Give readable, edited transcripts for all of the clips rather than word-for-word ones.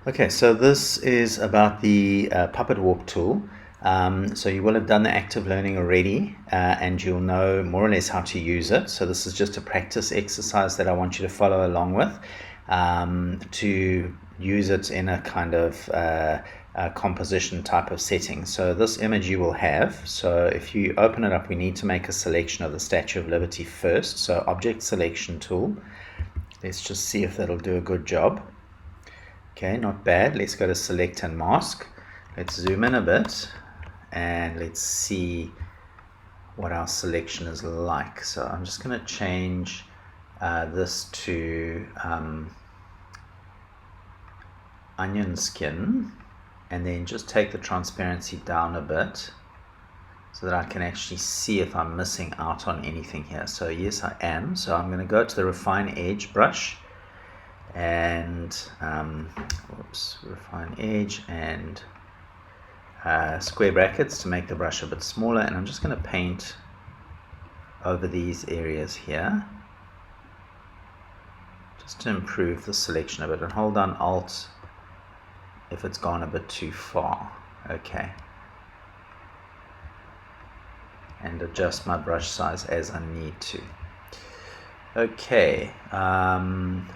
Okay, so this is about the Puppet Warp tool. So you will have done the active learning already, and you'll know more or less how to use it. So this is just a practice exercise that I want you to follow along with, to use it in a kind of a composition type of setting. So this image you will have. So if you open it up, we need to make a selection of the Statue of Liberty first. So object selection tool. Let's just see if that'll do a good job. Okay, not bad. Let's go to select and mask. Let's zoom in a bit and let's see what our selection is like. So I'm just going to change this to onion skin, and then just take the transparency down a bit so that I can actually see if I'm missing out on anything here. So yes, I am. So I'm going to go to the refine edge brush and refine edge and square brackets to make the brush a bit smaller, and I'm just going to paint over these areas here just to improve the selection a bit, and hold down Alt if it's gone a bit too far. Okay, and adjust my brush size as I need to. Okay, I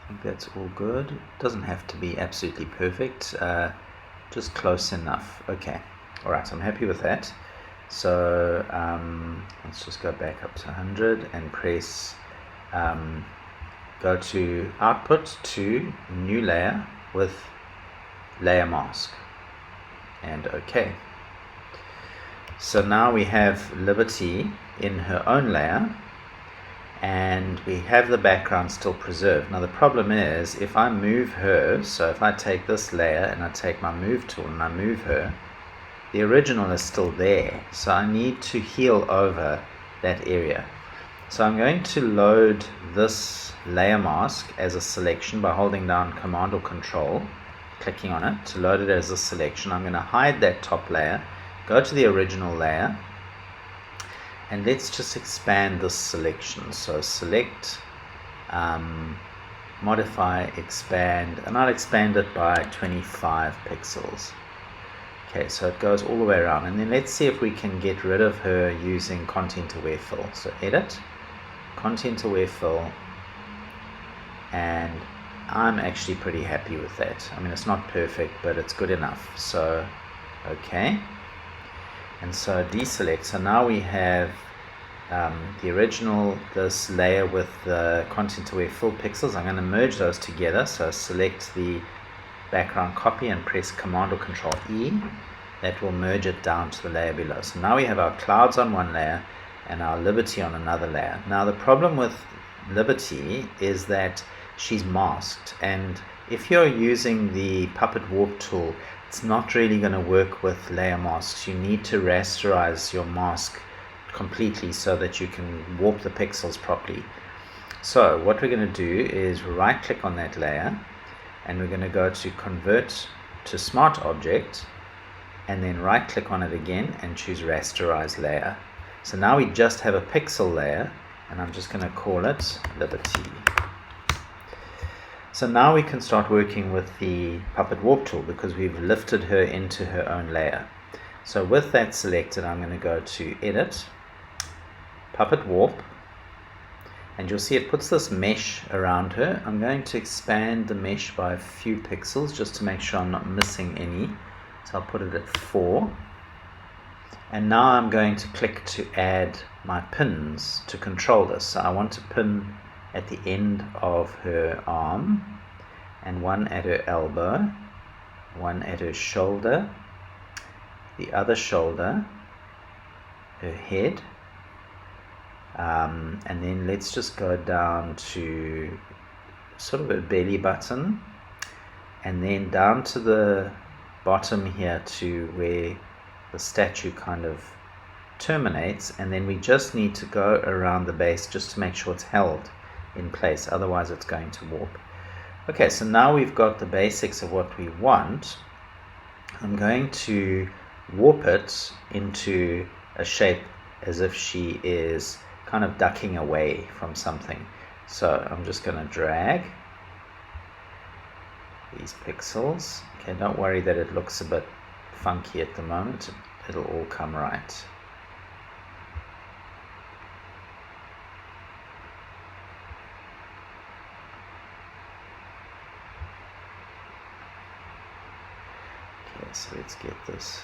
think that's all good. It doesn't have to be absolutely perfect, just close enough. Okay, all right, I'm happy with that. So let's just go back up to 100 and press go to output to new layer with layer mask, and okay. So now we have Liberty in her own layer, and we have the background still preserved. Now the problem is, if I move her, so if I take this layer and I take my move tool and I move her, the original is still there. So I need to heal over that area. So I'm going to load this layer mask as a selection by holding down Command or Control, clicking on it to load it as a selection. I'm going to hide that top layer, go to the original layer, and let's just expand this selection. So select, modify, expand, and I'll expand it by 25 pixels. Okay, so it goes all the way around, and then let's see if we can get rid of her using Content Aware Fill. So edit, Content Aware Fill, and I'm actually pretty happy with that. I mean, it's not perfect, but it's good enough. So okay, and so deselect. So now we have the original, this layer with the Content Aware Fill pixels. I'm going to merge those together. So select the background, copy, and press Command or Control E. That will merge it down to the layer below. So now we have our clouds on one layer and our Liberty on another layer. Now the problem with Liberty is that she's masked, and if you're using the Puppet Warp tool, it's not really going to work with layer masks. You need to rasterize your mask completely so that you can warp the pixels properly. So what we're going to do is right click on that layer, and we're going to go to Convert to Smart Object, and then right click on it again and choose Rasterize Layer. So now we just have a pixel layer, and I'm just going to call it Liberty. So now we can start working with the Puppet Warp tool because we've lifted her into her own layer. So with that selected, I'm going to go to Edit, Puppet Warp, and you'll see it puts this mesh around her. I'm going to expand the mesh by a few pixels just to make sure I'm not missing any. So I'll put it at 4. And now I'm going to click to add my pins to control this. So I want to pin at the end of her arm, and one at her elbow, one at her shoulder, the other shoulder, her head, and then let's just go down to sort of a belly button, and then down to the bottom here to where the statue kind of terminates, and then we just need to go around the base just to make sure it's held in place, otherwise it's going to warp. Okay, so now we've got the basics of what we want. I'm going to warp it into a shape as if she is kind of ducking away from something. So I'm just going to drag these pixels. Okay, don't worry that it looks a bit funky at the moment. It'll all come right. Okay, so let's get this.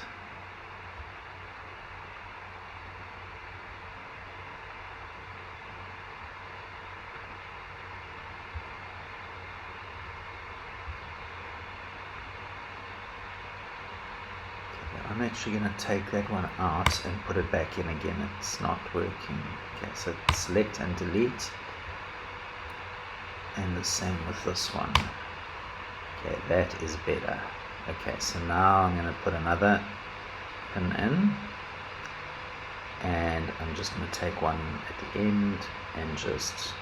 I'm actually going to take that one out and put it back in again. It's not working. Okay, so select and delete. And the same with this one. Okay, that is better. Okay, so now I'm going to put another pin in. And I'm just going to take one at the end and just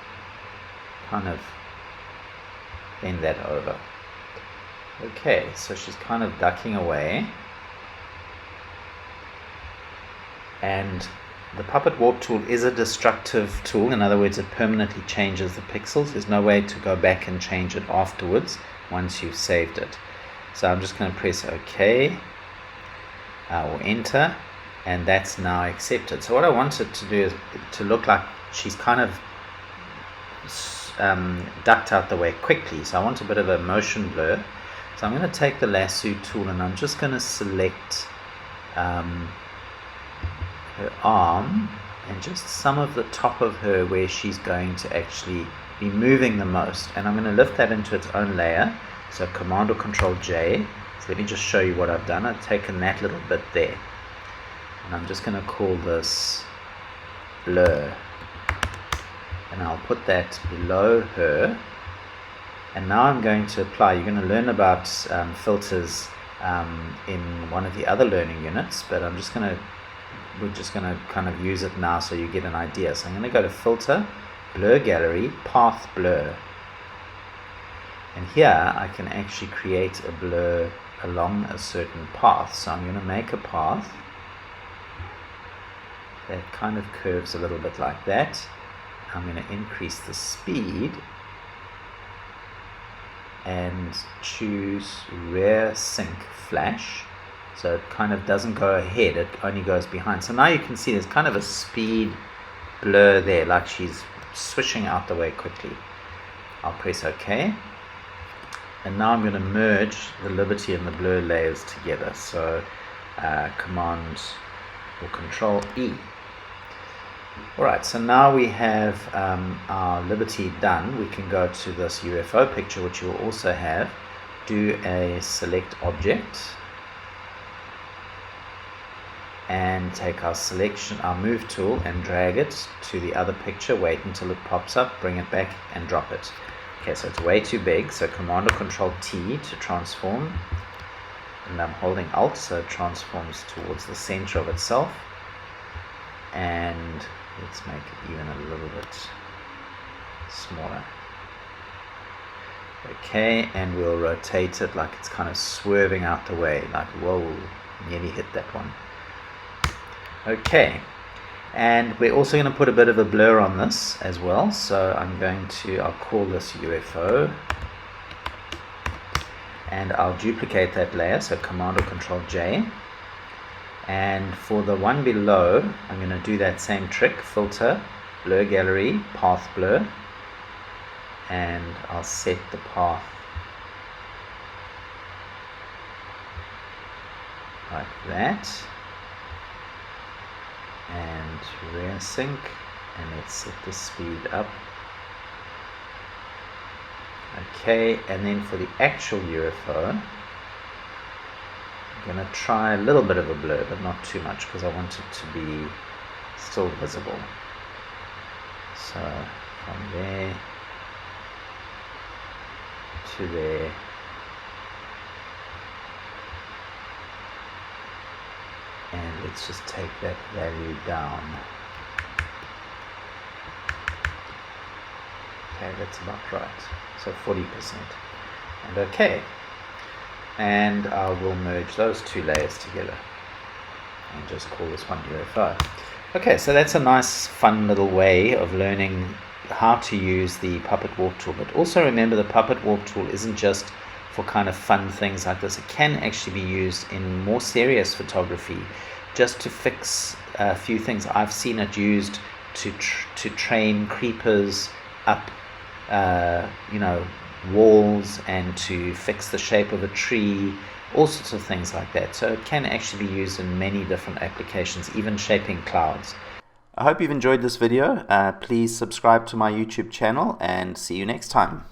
kind of bend that over. Okay, so she's kind of ducking away. And the Puppet Warp tool is a destructive tool. In other words, it permanently changes the pixels. There's no way to go back and change it afterwards once you've saved it. So I'm just going to press OK or Enter, and that's now accepted. So what I want it to do is to look like she's kind of ducked out the way quickly. So I want a bit of a motion blur. So I'm going to take the lasso tool and I'm just going to select her arm and just some of the top of her where she's going to actually be moving the most, and I'm going to lift that into its own layer. So Command or Control J. So let me just show you what I've done. I've taken that little bit there and I'm just going to call this blur, and I'll put that below her. And now I'm going to apply, you're going to learn about filters in one of the other learning units, but we're just going to kind of use it now so you get an idea. So I'm going to go to Filter, Blur Gallery, Path Blur. And here I can actually create a blur along a certain path. So I'm going to make a path that kind of curves a little bit like that. I'm going to increase the speed and choose Rear Sync Flash. So it kind of doesn't go ahead, it only goes behind. So now you can see there's kind of a speed blur there, like she's swishing out the way quickly. I'll press OK. And now I'm going to merge the Liberty and the blur layers together. So Command or Control E. Alright, so now we have our Liberty done. We can go to this UFO picture, which you will also have. Do a select object. And take our selection, our move tool, and drag it to the other picture. Wait until it pops up, bring it back and drop it. Okay, so it's way too big, so Command or Control T to transform, and I'm holding Alt so it transforms towards the center of itself. And let's make it even a little bit smaller. Okay, and we'll rotate it like it's kind of swerving out the way, like whoa, nearly hit that one. Okay, and we're also going to put a bit of a blur on this as well. So I'll call this UFO, and I'll duplicate that layer. So Command or Control J. And for the one below, I'm going to do that same trick. Filter, Blur Gallery, Path Blur, and I'll set the path like that. And rear sync, and let's set the speed up. Okay, and then for the actual UFO, I'm going to try a little bit of a blur, but not too much, because I want it to be still visible. So from there to there. And let's just take that value down. Okay, that's about right. So 40%. And okay. And I will merge those two layers together. and just call this one UFO. Okay, so that's a nice fun little way of learning how to use the Puppet Warp tool. But also remember, the Puppet Warp tool isn't just for kind of fun things like this. It can actually be used in more serious photography, just to fix a few things. I've seen it used to train creepers up walls, and to fix the shape of a tree, all sorts of things like that. So it can actually be used in many different applications, even shaping clouds. I hope you've enjoyed this video. Please subscribe to my YouTube channel, and see you next time.